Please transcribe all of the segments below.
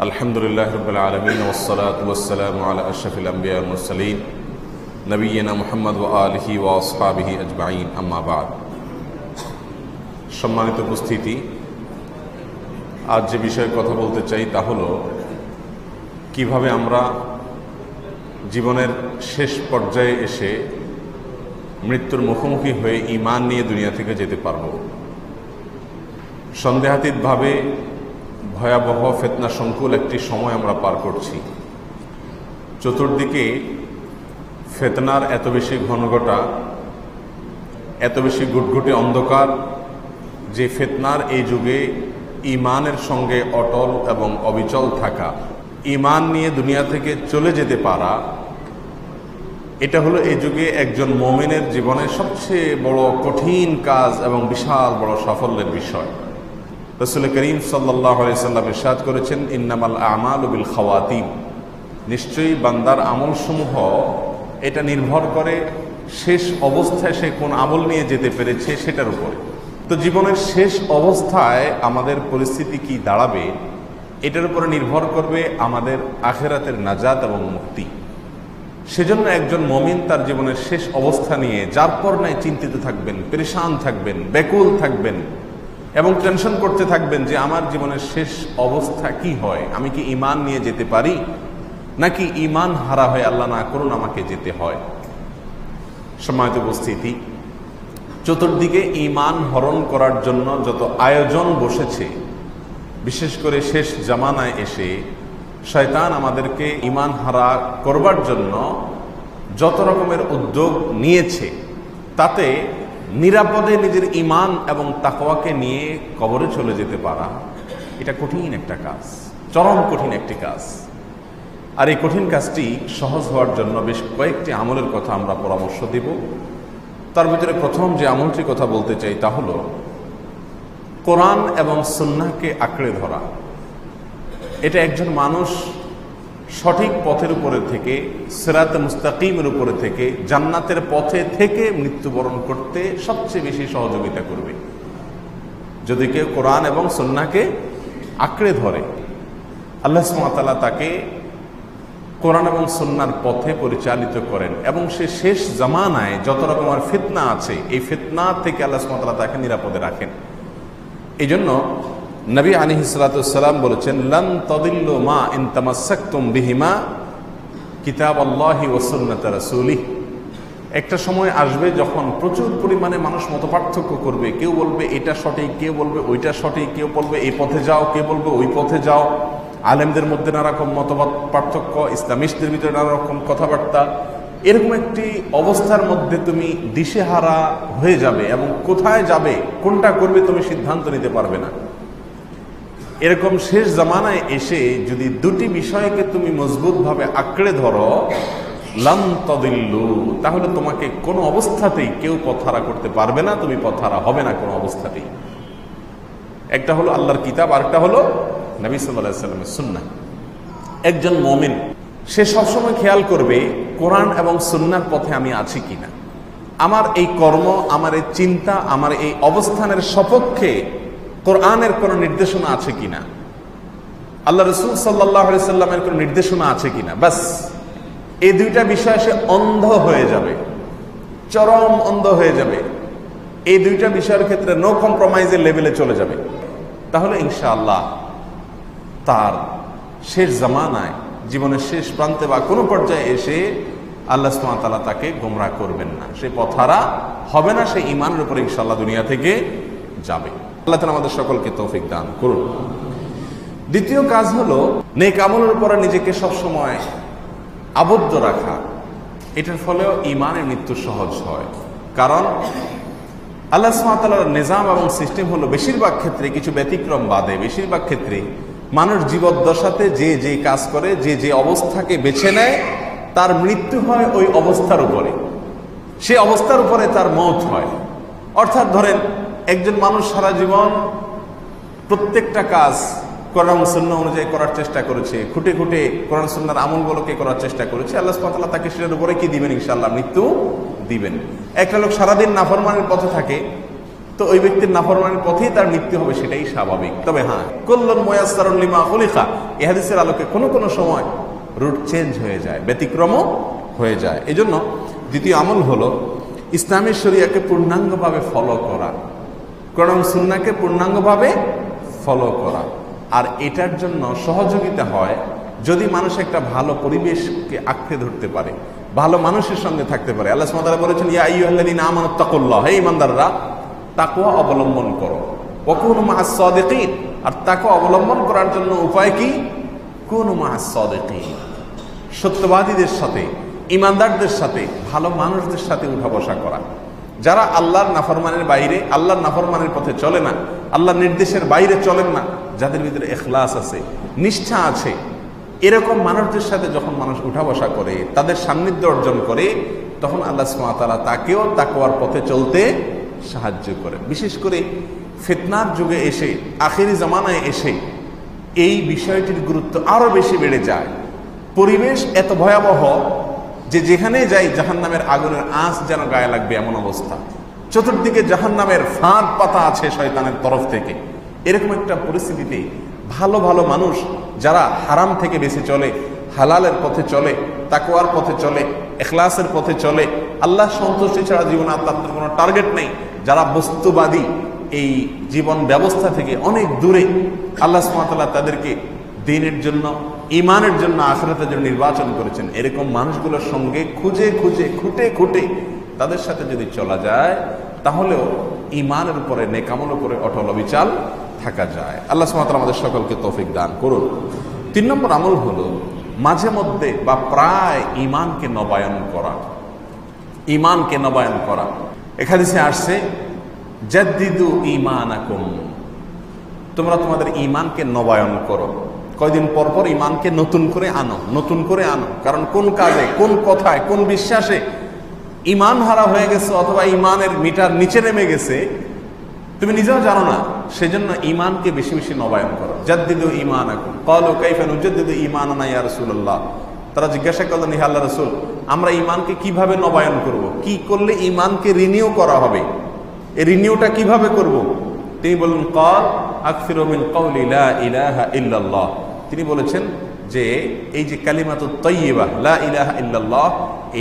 আলহামদুলিল্লাহ রাব্বিল আলামিন ওয়াসসালাতু ওয়াসসালামু আলা আশরাফিল আমবিয়া ওয়াল মুরসালিন নবিয়িনা মুহাম্মদ ওয়া আলিহি ওয়া আসহাবিহি আজমাইন, আম্মা বা'দ। সম্মানিত উপস্থিতি, আজ যে বিষয়ে কথা বলতে চাই তা হলো কিভাবে আমরা জীবনের শেষ পর্যায়ে এসে মৃত্যুর মুখোমুখি হয়ে ঈমান নিয়ে দুনিয়া থেকে যেতে পারব। সন্দেহাতীতভাবে ভয়াবহ ফিতনা সংকুল একটি সময় আমরা পার করছি। চতুর্দিকে ফিতনার এত বেশি ঘনঘটা, এত বেশি গুটগুটে অন্ধকার, যে ফিতনার এই যুগে ঈমানের সঙ্গে অটল এবং অবিচল থাকা, ঈমান নিয়ে দুনিয়া থেকে চলে যেতে পারা, এটা হলো এই যুগে একজন মুমিনের জীবনের সবচেয়ে বড় কঠিন কাজ এবং বিশাল বড় সাফল্যের বিষয়। রাসূল করিম সাল্লাল্লাহু আলাইহি সাল্লাম ইরশাদ করেছেন, ইন্নামাল আমালু বিল খাওয়াতিম, নিশ্চয়ই বান্দার আমলসমূহ এটা নির্ভর করে শেষ অবস্থায় সে কোন আমল নিয়ে যেতে পেরেছে সেটার উপরে। তো জীবনের শেষ অবস্থায় আমাদের পরিস্থিতি কি দাঁড়াবে এটার উপরে নির্ভর করবে আমাদের আখিরাতের নাজাত এবং মুক্তি। সেজন্য একজন মুমিন তার জীবনের শেষ অবস্থা নিয়ে যার পর নাই চিন্তিত থাকবেন, পেরেশান থাকবেন, ব্যাকুল থাকবেন এবং টেনশন করতে থাকবেন যে আমার জীবনের শেষ অবস্থা কি হয়, আমি কি ঈমান নিয়ে যেতে পারি নাকি ঈমান হারা হয়ে আল্লাহ না করুন আমাকে যেতে হয়। সম্মানিত উপস্থিতি, চতুর্দিকে ঈমান হরণ করার জন্য যত আয়োজন বসেছে, বিশেষ করে শেষ জামানায় এসে শয়তান আমাদেরকে ঈমান হারা করবার জন্য যত রকমের উদ্যোগ নিয়েছে, তাতে নিরাপদে নিজের ঈমান এবং তাকওয়াকে নিয়ে কবরে চলে যেতে পারা এটা কঠিন একটা কাজ, চরম কঠিন একটি কাজ। আর এই কঠিন কাজটি সহজ হওয়ার জন্য বেশ কয়েকটি আমলের কথা আমরা পরামর্শ দেব। তার ভিতরে প্রথম যে আমলটির কথা বলতে চাই তা হলো কোরআন এবং সুন্নাহকে আঁকড়ে ধরা। এটা একজন মানুষ সঠিক পথের উপরে থেকে, সিরাতে মুস্তাকিমের উপরে থেকে, জান্নাতের পথে থেকে মৃত্যুবরণ করতে সবচেয়ে বেশি সহযোগিতা করবে যদি কেউ কোরআন এবং সুন্নাহকে আঁকড়ে ধরে। আল্লাহ সুবহানাহু ওয়া তাআলা তাকে কোরআন এবং সুন্নাহর পথে পরিচালিত করেন এবং সে শেষ জামানায় যত রকমের ফিতনা আছে এই ফিতনা থেকে আল্লাহ সুবহানাহু ওয়া তাআলা তাকে নিরাপদে রাখেন। এই জন্য নবী আলাইহিস সালাতু ওয়াস সালাম বলেছেন, লান তাদিল্লু মা ইন তামাসসাকতুম বিহিমা কিতাবাল্লাহি ওয়া সুন্নাত রাসূলিহি। একটা সময় আসবে যখন প্রচুর পরিমাণে মানুষ মতপার্থক্য করবে। কেউ বলবে এটা সঠিক, কেউ বলবে ওইটা সঠিক, কেউ বলবে এই পথে যাও, কেউ বলবে ওই পথে যাও। আলেমদের মধ্যে নানা রকম মতবাদ পার্থক্য, ইসলামিস্টদের ভিতরে নানা রকম কথাবার্তা। এরকম একটি অবস্থার মধ্যে তুমি দিশেহারা হয়ে যাবে এবং কোথায় যাবে, কোনটা করবে তুমি সিদ্ধান্ত নিতে পারবে না। এরকম শেষ জামানায় এসে যদি দুটি বিষয়কে তুমি মজবুতভাবে আঁকড়ে ধরো, লান তাদিল্লু, তাহলে তোমাকে কোনো অবস্থাতেই কেউ পথহারা করতে পারবে না, তুমি পথহারা হবে না কোনো অবস্থাতেই। একটা হলো আল্লাহর কিতাব, আরেকটা হলো নবী সাল্লাল্লাহু আলাইহি ওয়াসাল্লামের সুন্নাহ। একজন মুমিন সে সবসময় খেয়াল করবে কোরআন এবং সুন্নাহর পথে আমি আছি কিনা, আমার এই কর্ম, আমার এই চিন্তা, আমার এই অবস্থানের সপক্ষে কোরআনের কোনো নির্দেশনা আছে কিনা, আল্লাহ রাসূল সাল্লাল্লাহু আলাইহি ওয়াসাল্লামের কোনো নির্দেশনা আছে কিনা। বাস এই দুইটা বিষয় সে অন্ধ হয়ে যাবে, চরম অন্ধ হয়ে যাবে। এই দুইটা বিষয়ের ক্ষেত্রে নো কম্প্রোমাইজের লেভেলে চলে যাবে। তাহলে ইনশাআল্লাহ তার শেষ জামানায়, জীবনের শেষ প্রান্তে বা কোনো পর্যায়ে এসে আল্লাহ সুবহানাহু ওয়া তাআলা তাকে গোমরাহ করবেন না, সে পথহারা হবে না, সে ঈমানের উপরে ইনশাআল্লাহ দুনিয়া থেকে যাবে। আল্লাহ তাআলা আমাদের সকলকে তৌফিক দান করুন। দ্বিতীয় কাজ হলো নেক আমলের উপরে নিজেকে সবসময় আবদ্ধ রাখা। এটার ফলেও ঈমানের মৃত্যু সহজ হয়। কারণ আল্লাহ সুবহানাহু ওয়া তাআলার নিজাম এবং সিস্টেম হলো বেশিরভাগ ক্ষেত্রে, কিছু ব্যতিক্রম বাদে বেশিরভাগ ক্ষেত্রে মানুষ জীবদ্দশাতে যে যে কাজ করে, যে যে অবস্থাকে বেছে নেয়, তার মৃত্যু হয় ওই অবস্থার উপরে, সে অবস্থার উপরে তার মওত হয়। অর্থাৎ ধরেন একজন মানুষ সারা জীবন প্রত্যেকটা কাজ কোরআন সুন্নাহ অনুযায়ী করার চেষ্টা করেছে, খুঁটে খুঁটে কোরআন সুন্নাহর আমলগুলোকে করার চেষ্টা করেছে, আল্লাহ সুবহানাহু ওয়া তাআলা তাকে সেটার উপরে কি দিবেন? ইনশাআল্লাহ মৃত্যু দিবেন। একটা লোক সারাদিন নাফরমানির পথে থাকে, তো ওই ব্যক্তির নাফরমানের পথেই তার মৃত্যু হবে, সেটাই স্বাভাবিক। তবে হ্যাঁ, কুল্লুন মুয়াসসারুন লিমা খুলিকা, এই হাদিসের আলোকে কোনো কোনো সময় রুট চেঞ্জ হয়ে যায়, ব্যতিক্রমও হয়ে যায়। এজন্য দ্বিতীয় আমল হলো ইসলামী শরিয়াকে পূর্ণাঙ্গভাবে ফলো করা, কোরআন সুন্নাহকে পূর্ণাঙ্গভাবে ফলো করা। আর এটার জন্য সহযোগিতা হয় যদি মানুষ একটা ভালো পরিবেশকে আঁকড়ে ধরতে পারে, ভালো মানুষের সঙ্গে থাকতে পারে। আল্লাহ সুবহানাহু ওয়া তাআলা বলেছেন, ইয়া আইয়ুহাল্লাযীনা আমানুত্তাকুল্লাহ, হে ঈমানদাররা তাকওয়া অবলম্বন করো, ওয়া কুনু মা'আস সাদিকিন, আর তাকওয়া অবলম্বন করার জন্য উপায় কি? কুনু মা'আস সাদিকিন, সত্যবাদীদের সাথে, ঈমানদারদের সাথে, ভালো মানুষদের সাথে উঠা বসা করা। যারা আল্লাহর নাফরমানের বাইরে, আল্লাহর নাফরমানের পথে চলে না, আল্লাহর নির্দেশের বাইরে চলেন না, যাদের ভিতরে ইখলাস আছে, নিষ্ঠা আছে, এরকম মানুষদের সাথে যখন মানুষ উঠা বসা করে, তাদের সান্নিধ্য অর্জন করে, তখন আল্লাহ সুবহানাহু ওয়া তাআলা তাকেও তাকওয়ার পথে চলতে সাহায্য করে। বিশেষ করে ফিতনার যুগে এসে, আখিরি জামানায় এসে এই বিষয়টির গুরুত্ব আরো বেশি বেড়ে যায়। পরিবেশ এত ভয়াবহ যে যেখানে যাই জাহান্নামের আগুনের আঁচ যেন গায়ে লাগবে এমন অবস্থা, চতুর্দিকে জাহান্নামের ফাঁদ পাতা আছে শয়তানের তরফ থেকে। এরকম একটা পরিস্থিতিতে ভালো ভালো মানুষ যারা হারাম থেকে বেঁচে চলে, হালালের পথে চলে, তাকওয়ার পথে চলে, ইখলাসের পথে চলে, আল্লাহ সন্তুষ্টি ছাড়া জীবনে আর তাদের কোনো টার্গেট নেই, যারা বস্তুবাদী এই জীবন ব্যবস্থা থেকে অনেক দূরে, আল্লাহ সুবহানাহু ওয়া তাআলা তাদেরকে দ্বীনের জন্য, ঈমানের জন্য, আখিরাতের জন্য নির্বাচন করেছেন। এরকম মানুষগুলোর সঙ্গে খুঁজে খুঁজে, খুঁটে খুঁটে তাদের সাথে যদি চলা যায়, তাহলেও ঈমানের উপরে, নেক আমলের উপরে অটল অবিচল থাকা যায়। আল্লাহ সুবহানাহু ওয়া তাআলা আমাদের সকলকে তৌফিক দান করুন। 3 নম্বর আমল হলো মাঝে মধ্যে বা প্রায় ঈমানকে নবায়ন করা। ঈমানকে নবায়ন করা, এখানে আসছে জাদ্দিদু ঈমানাকুম, তোমরা তোমাদের ঈমানকে নবায়ন করো। কয়দিন পর পর ঈমানকে নতুন করে আনো, নতুন করে আনো। কারণ কোন কাজে, কোন কথায়, কোন বিশ্বাসে ঈমান হারা হয়ে গেছে অথবা ঈমানের মিটার নিচে নেমে গেছে, তুমি নিজেও জানো না। সেজন্য ঈমানকে বেশি বেশি নবায়ন করো। জাদ্দিদু ঈমানাকুম। ক্বালু কাইফা নুজাদ্দিদু ঈমানানা ইয়া রাসূলুল্লাহ, তারা জিজ্ঞাসা করলেন, হে আল্লাহর রাসূল, আমরা ঈমানকে কিভাবে নবায়ন করব? কি করলে ঈমানকে রিনিউ করা হবে? এই রিনিউটা কিভাবে করব? তিনি বললেন, ক্বাল আকসিরু মিন কওলি লা ইলাহা ইল্লাল্লাহ। তিনি বলেছেন যে এই যে কালিমাতুত তাইয়্যিবা, লা ইলাহা ইল্লাল্লাহ,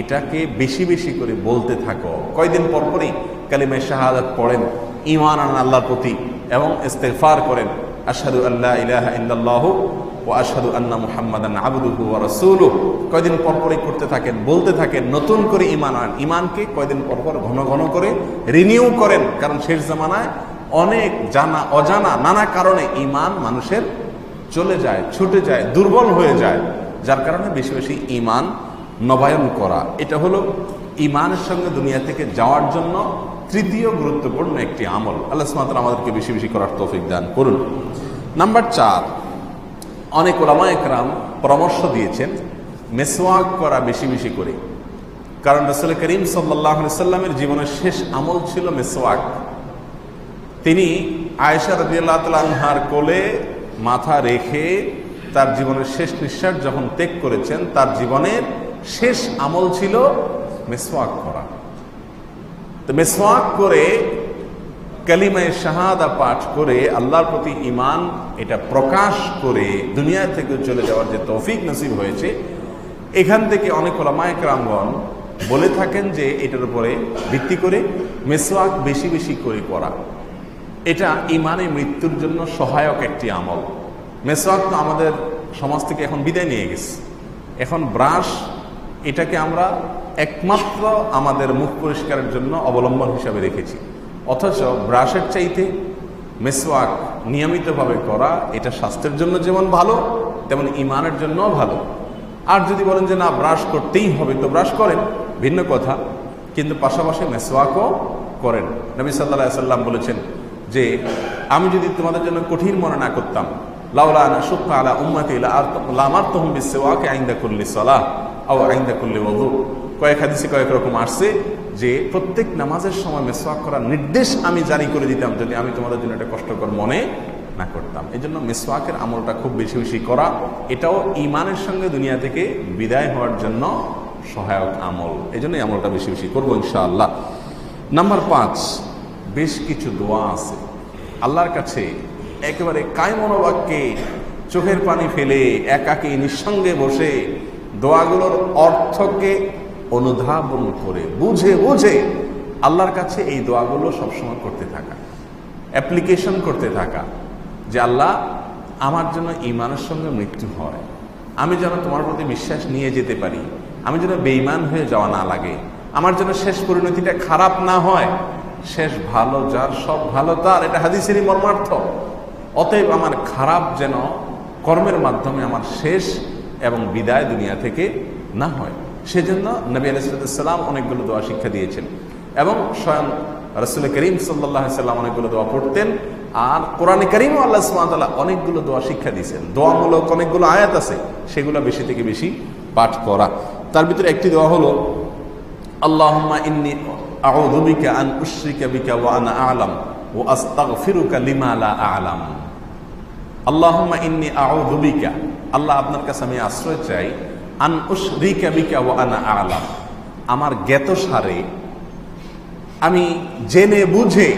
এটাকে বেশি বেশি করে বলতে থাকো। কয়দিন পর পরই কালিমায়ে শাহাদাত পড়েন, ঈমান আনেন আল্লাহর প্রতি এবং ইস্তিগফার করেন, আশহাদু আল্লা ইলাহা ইল্লাল্লাহু ওয়া আশহাদু আন্না মুহাম্মাদান আবদুহু ওয়া রাসূলুহু। কয়দিন পর পরই করতে থাকেন, বলতে থাকেন, নতুন করে ঈমান আনেন। ঈমানকে কয়দিন পর পর ঘন ঘন করে রিনিউ করেন, কারণ শেষ জামানায় অনেক জানা অজানা নানা কারণে ঈমান মানুষের চলে যায়, ছুটে যায়, দুর্বল হয়ে যায়, যার কারণে বেশি বেশি ঈমান নবায়ন করা। এটা হলো ঈমানের সঙ্গে দুনিয়া থেকে যাওয়ার জন্য তৃতীয় গুরুত্বপূর্ণ একটি আমল। আল্লাহ সুবহানাহু ওয়া তাআলা আমাদেরকে বেশি বেশি করার তৌফিক দান করুন। নাম্বার 4, অনেক উলামায়ে কেরাম পরামর্শ দিয়েছেন মিসওয়াক করা বেশি বেশি করে। কারণ রাসূল করিম সাল্লাল্লাহু আলাইহি সাল্লামের জীবনের শেষ আমল ছিল মিসওয়াক। তিনি আয়েশা রাদিয়াল্লাহু তাআলা আনহার কোলে মাথা রেখে তার জীবনের শেষ নিঃশ্বাস যখন ত্যাগ করেছেন, তার জীবনের শেষ আমল ছিল মিসওয়াক করা। তো মিসওয়াক করে, কালিমায়ে শাহাদা পাঠ করে, আল্লাহর প্রতি ঈমান এটা প্রকাশ করে দুনিয়া থেকে চলে যাওয়ার যে তৌফিক নসিব হয়েছে, এখান থেকে অনেক উলামায়ে কেরামগণ বলে থাকেন যে এটার উপরে ভিত্তি করে মিসওয়াক বেশি বেশি করে করা, এটা ঈমানে মৃত্যুর জন্য সহায়ক একটি আমল। মিসওয়াক তো আমাদের সমাজ থেকে এখন বিদায় নিয়ে গেছে। এখন ব্রাশ, এটাকে আমরা একমাত্র আমাদের মুখ পরিষ্কারের জন্য অবলম্বন হিসাবে রেখেছি। অথচ ব্রাশের চাইতে মিসওয়াক নিয়মিতভাবে করা, এটা স্বাস্থ্যের জন্য যেমন ভালো, তেমন ঈমানের জন্যও ভালো। আর যদি বলেন যে না, ব্রাশ করতেই হবে, তো ব্রাশ করেন, ভিন্ন কথা, কিন্তু পাশাপাশি মিসওয়াকও করেন। নবী সাল্লাল্লাহু আলাইহি ওয়াসাল্লাম বলেছেন যে আমি যদি তোমাদের জন্য কঠিন মনে না করতাম, লাউলা আন আশুক্কা আলা উম্মতি লামারতুহুম বিসওয়াকি ইনদা কুল্লি সালাহ আও ইনদা কুল্লি ওযু। কয়েক হাদিসে কয়েক রকম আসছে যে প্রত্যেক নামাজের সময় মিসওয়াক করার নির্দেশ আমি জারি করে দিতাম যদি আমি তোমাদের জন্য এটা কষ্টকর মনে না করতাম। এই জন্য মিসওয়াকের আমলটা খুব বেশি বেশি করা, এটাও ঈমানের সঙ্গে দুনিয়া থেকে বিদায় হওয়ার জন্য সহায়ক আমল। এই জন্য এই আমলটা বেশি বেশি করবো ইনশাআল্লাহ। নাম্বার 5, বেশ কিছু দোয়া আছে আল্লাহর কাছে একেবারে কায়মনোবাক্যে চোখের পানি ফেলে একাকী নিঃসঙ্গে বসে দোয়াগুলোর অর্থকে অনুধাবন করে বুঝে বুঝে আল্লাহর কাছে এই দোয়াগুলো সবসময় করতে থাকা, অ্যাপ্লিকেশন করতে থাকা যে আল্লাহ আমার জন্য ঈমানের সঙ্গে মৃত্যু হয়, আমি যেন তোমার প্রতি বিশ্বাস নিয়ে যেতে পারি, আমি যেন বেঈমান হয়ে যাওয়া না লাগে, আমার জন্য শেষ পরিণতিটা খারাপ না হয়, শেষ ভালো যার সব ভালো তার, এটা হাদিসেরই মর্মার্থ। অতএব আমার খারাপ যেন কর্মের মাধ্যমে আমার শেষ এবং বিদায় দুনিয়া থেকে না হয়, সেজন্য নবী আলাইহিস সালাম অনেকগুলো দোয়া শিক্ষা দিয়েছেন এবং স্বয়ং রাসূল করিম সাল্লাল্লাহু আলাইহি সাল্লাম অনেকগুলো দোয়া পড়তেন। আর কোরআনে কারীমে আল্লাহ সুবহানাহু ওয়া তাআলা অনেকগুলো দোয়া শিক্ষা দিয়েছেন, দোয়ামূলক অনেকগুলো আয়াত আছে, সেগুলো বেশি থেকে বেশি পাঠ করা। তার ভিতরে একটি দোয়া হলো আল্লাহুম্মা ইন্নী আউযু বিকা আন উশরিকা বিকা ওয়া আনা আ'লাম ওয়া আস্তাগফিরুকা লিমা লা আ'লাম। আল্লাহুম্মা ইন্নী আউযু বিকা, আল্লাহ আপনার কাছে আমি আশ্রয় চাই, আন উশরিকা বিকা ওয়া আনা আ'লাম, আমার জ্ঞাতসারে আমি জেনে বুঝে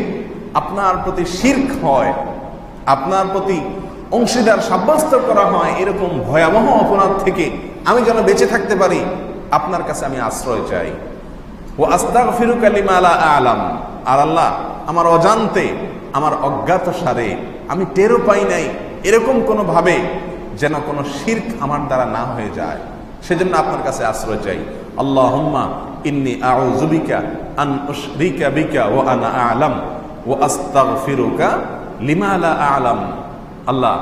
আপনার প্রতি শিরক হয়, আপনার প্রতি অংশীদার সাব্যস্ত করা হয়, এরকম ভয়াবহ অপরাধ থেকে আমি যেন বেঁচে থাকতে পারি, আপনার কাছে আমি আশ্রয় চাই। ওয়া আস্তাগফিরুকা লিমা লা আ'লাম, আর আল্লাহ আমার অজান্তে, আমার অজ্ঞাতসারে, আমি টেরও পাই নাই এরকম কোনো ভাবে যেন কোনো শিরক আমার দ্বারা না হয়ে যায়, সেজন্য আপনার কাছে আশ্রয় চাই। আল্লাহুম্মা ইন্নী আউযু বিকা আন উশরিকা বিকা ওয়া আনা আ'লাম ওয়া আস্তাগফিরুকা লিমা লা আ'লাম। আল্লাহ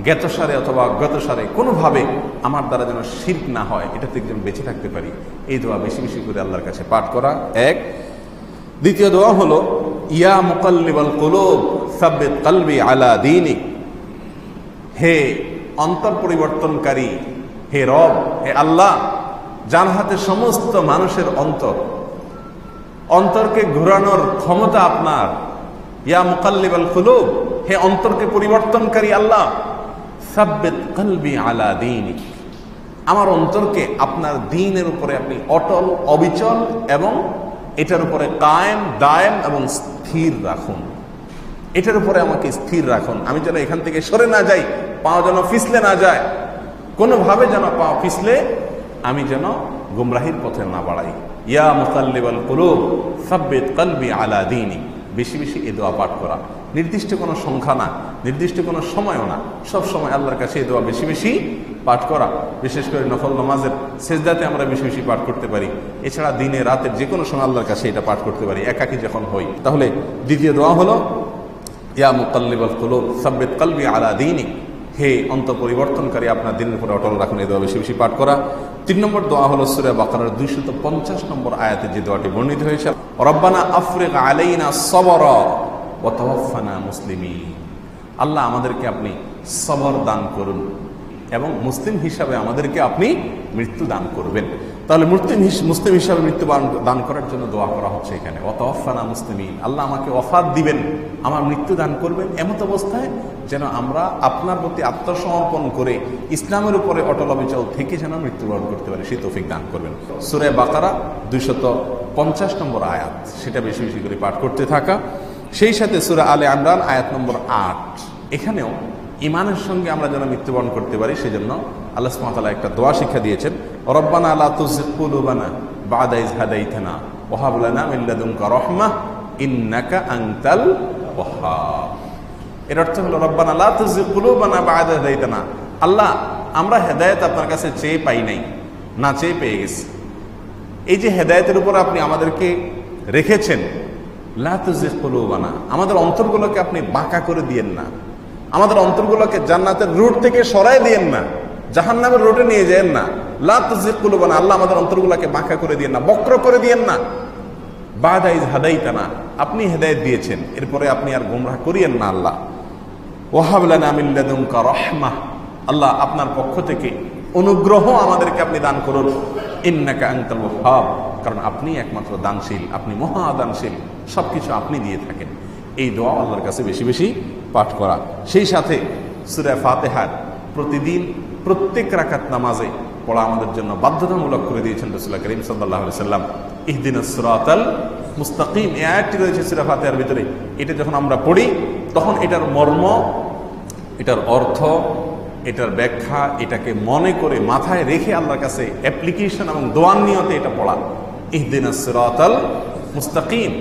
জ্ঞাতসারে অথবা অজ্ঞাতসারে কোনোভাবে আমার দ্বারা যেন শিরক না হয়, এটা থেকে যেন বেঁচে থাকতে পারি, এই দোয়া বেশি বেশি করে আল্লাহর কাছে পাঠ করা এক। দ্বিতীয় দোয়া হলো ইয়া মুকাল্লিবাল কুলুব সাব্বিত কলবি আলা দীনিক, হে অন্তর পরিবর্তনকারী, হে রব, হে আল্লাহ, যার হাতে সমস্ত মানুষের অন্তর, অন্তরকে ঘোরানোর ক্ষমতা আপনার। ইয়া মুকাল্লিবাল কুলুব, হে অন্তরকে পরিবর্তনকারী আল্লাহ, সাব্বিত কলবি আলা দীনিক, আমার অন্তরকে আপনার দ্বীনের উপরে আপনি অটল অবিচল এবং এটার উপরে কায়েম দায়েম এবং স্থির রাখুন, এটার উপরে আমাকে স্থির রাখুন, আমি যেন এখান থেকে সরে না যাই, পা যেন ফিসলে না যায়, কোনোভাবে যেন পা ফিসলে আমি যেন গুমরাহির পথে না বাড়াই। ইয়া মুকাল্লিবাল কুলুব সাব্বিত কলবি আলা দীনিক, বেশি বেশি এই দোয়া পাঠ করা, নির্দিষ্ট কোনো সংখ্যা না, নির্দিষ্ট কোনো সময়ও না, সব সময় আল্লাহর কাছে এই দোয়া বেশি বেশি পাঠ করা। বিশেষ করে নফল নামাজের সেজদাতে আমরা বেশি বেশি পাঠ করতে পারি, এছাড়া দিনে রাতের যে কোনো সময় আল্লাহর কাছে এটা পাঠ করতে পারি, একাকী যখন হই। তাহলে দ্বিতীয় দোয়া হলো ইয়া মুকাল্লিবাল কুলুব সাব্বিত কলবি আলা দীনিক, হে অন্তর পরিবর্তনকারী, আপনার দিনের উপরে অটল রাখুন, এই দোয়া বেশি বেশি পাঠ করা। 3 নম্বর দোয়া হলো সূরা বাকারার 250 নম্বর আয়াতে যে দোয়াটি বর্ণিত হয়েছে, রব্বানা আফরিগ আলাইনা সবরা ওয়া তাওয়াফানা মুসলিমিন, আল্লাহ আমাদেরকে আপনি সবর দান করুন এবং মুসলিম হিসাবে আমাদেরকে আপনি মৃত্যু দান করবেন। তাহলে মুসলিম হিসাবে মৃত্যু দান করার জন্য দোয়া করা হচ্ছে এখানে, ওয়া তাওয়াফানা মুসলিমিন, আল্লাহ আমাকে ওয়াফাত দিবেন, আমার মৃত্যু দান করবেন এমত অবস্থায় যেন আমরা আপনার প্রতি আত্মসমর্পণ করে ইসলামের উপরে অটল অবিচল থেকে যেন মৃত্যুবরণ করতে পারি, সেই তৌফিক দান করবেন। সূরা বাকারা 250 নম্বর আয়াত, সেটা বেশি বেশি করে পাঠ করতে থাকা। সেই সাথে সূরা আলে ইমরান আয়াত নম্বর 8, এখানেও ইমানের সঙ্গে আমরা যেন মৃত্যুবরণ করতে পারি, সেজন্য আল্লাহ সুবহানাহু ওয়া তাআলা একটা দোয়া শিক্ষা দিয়েছেন, রব্বানা লা তুযিগ কুলুবানা বা'দা ইয হাদাইতানা ওয়া হাব লানা মিন লাদুনকা রাহমাহ ইন্নাকা আনতাল ওয়াহ্হাব। এর অর্থ হলো রব্বানা লা তুযিগ কুলুবানা বা'দা ইয হাদাইতানা, আল্লাহ আমরা হেদায়েত আপনার কাছে চেয়ে পাই নাই, না চেয়ে পেয়ে গেছি, এই যে হেদায়েতের উপর আপনি আমাদেরকে রেখেছেন, লা তুযিগ কুলুবানা, আমাদের অন্তরগুলোকে আপনি বাঁকা করে দিয়েন না, আমাদের অন্তরগুলোকে জান্নাতের রুট থেকে সরাই দিয়েন না, জাহান্নামের রুটে নিয়ে যায়েন না। লা তুযিগ কুলুবানা, আল্লাহ আমাদের অন্তরগুলোকে বাঁকা করে দিয়েন না, বক্র করে দিয়েন না। বা'দা ইয হাদাইতানা, আপনি হেদায়েত দিয়েছেন, এরপরে আপনি আর গোমরাহ করিয়েন না আল্লাহ। ওয়া হাব লানা মিন লাদুনকা রাহমাহ, আল্লাহ আপনার পক্ষ থেকে অনুগ্রহ আমাদেরকে আপনি দান করুন, ইন্নাকা আনতাল ওয়াহ্হাব, কারণ আপনি একমাত্র দানশীল, আপনি মহা দানশীল, সবকিছু আপনি দিয়ে থাকেন। এই দোয়া আল্লাহর কাছে বেশি বেশি পাঠ করা। সেই সাথে সূরা ফাতিহার প্রতিদিন প্রত্যেক রাকাত নামাজে পড়া আমাদের জন্য বাধ্যতামূলক করে দিয়েছেন রাসূল করিম সাল্লাল্লাহু আলাইহি ওয়াসাল্লাম। ইহদিনাস সিরাতাল মুস্তাকিম এই আয়াতটি রয়েছে সূরা ফাতিহার ভিতরে। এটা যখন আমরা পড়ি তখন এটার মর্ম, এটার অর্থ, এটার ব্যাখ্যা, এটাকে মনে করে মাথায় রেখে আল্লাহর কাছে অ্যাপ্লিকেশন এবং দোয়ার নিয়তে এটা পড়া। ইহদিনাস সিরাতাল মুস্তাকিম,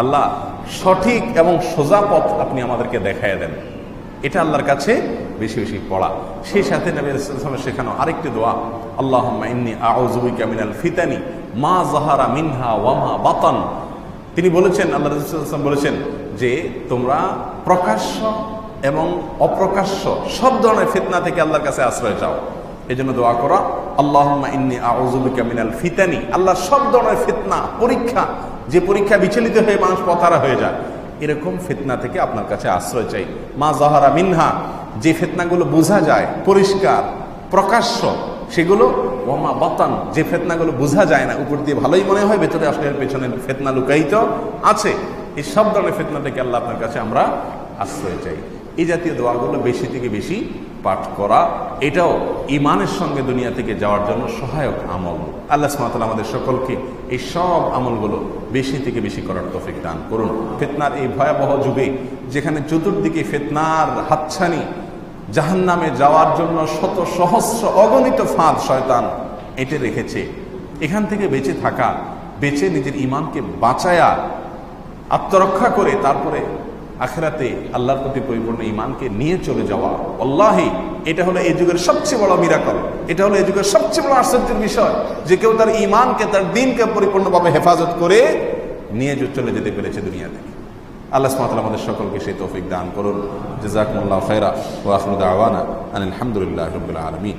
আল্লাহ সঠিক এবং সোজা পথ আপনি আমাদেরকে দেখায় দেন, এটা আল্লাহর কাছে বেশি বেশি পড়া। সেই সাথে নবী সাল্লাল্লাহু আলাইহি ওয়াসাল্লাম শেখানো আরেকটি দোয়া, আল্লাহুম্মা ইন্নী আউযু বিকা মিনাল ফিতানি মা যাহারা মিনহা ওয়া মা বাতান। তিনি বলেছেন, আল্লাহ রাসূল সাল্লাল্লাহু আলাইহি ওয়াসাল্লাম বলেছেন যে তোমরা প্রকাশ্য এবং অপ্রকাশ্য সব ধরনের ফিতনা থেকে আল্লাহর কাছে আশ্রয় চাও। এই জন্য দোয়া করা, আল্লাহুম্মা ইন্নী আউযু বিকা মিনাল ফিতানি, আল্লাহ সব ধরনের ফিতনা, পরীক্ষা, যে পরীক্ষা বিচলিত হয়ে মানুষ পথহারা হয়ে যায়, এরকম ফিতনা থেকে আপনার কাছে আশ্রয় চাই। মা যাহারা মিনহা, যে ফিতনাগুলো বোঝা যায়, পরিষ্কার প্রকাশ্য সেগুলো, ওয়ামা বাতান, যে ফিতনাগুলো বোঝা যায় না, উপর দিয়ে ভালোই মনে হয়, ভেতরে আসলে এর পেছনে ফিতনা লুকায়িত আছে, এই সব ধরনের ফিতনা থেকে আল্লাহ আপনার কাছে আমরা আশ্রয় চাই। এই জাতীয় দোয়াগুলো বেশি থেকে বেশি পাঠ করা, এটাও ঈমানের সঙ্গে দুনিয়া থেকে যাওয়ার জন্য সহায়ক আমল। আল্লাহ সুবহানাহু ওয়া তাআলা আমাদের সকলকে এই সব আমলগুলো বেশি থেকে বেশি করার তৌফিক দান করুন। ফিতনার এই ভয়াবহ যুগে, যেখানে চতুর্দিকে ফিতনার হাতছানি, জাহান্নামে যাওয়ার জন্য শত সহস্র অগণিত ফাঁদ শয়তান এঁটে রেখেছে, এখান থেকে বেঁচে থাকা, বেঁচে নিজের ঈমানকে বাঁচায়া আত্মরক্ষা করে তারপরে আখিরাতে আল্লাহর প্রতি পরিপূর্ণ ঈমানকে নিয়ে চলে যাওয়া, আল্লাহি এটা হলো এই যুগের সবচেয়ে বড় মিরাকল, এটা হলো এই যুগের সবচেয়ে বড় আশ্চর্যের বিষয় যে কেউ তার ঈমানকে, তার দ্বীনকে পরিপূর্ণভাবে হেফাজত করে নিয়ে চলে যেতে পেরেছে দুনিয়া থেকে। আল্লাহ সুবহানাহু ওয়া তাআলা আমাদের সকলকে সেই তৌফিক দান করুন। জাযাকুমুল্লাহু খায়রা ওয়া আখিরু দাওয়ানা আনিল হামদুলিল্লাহি রাব্বিল আলামিন।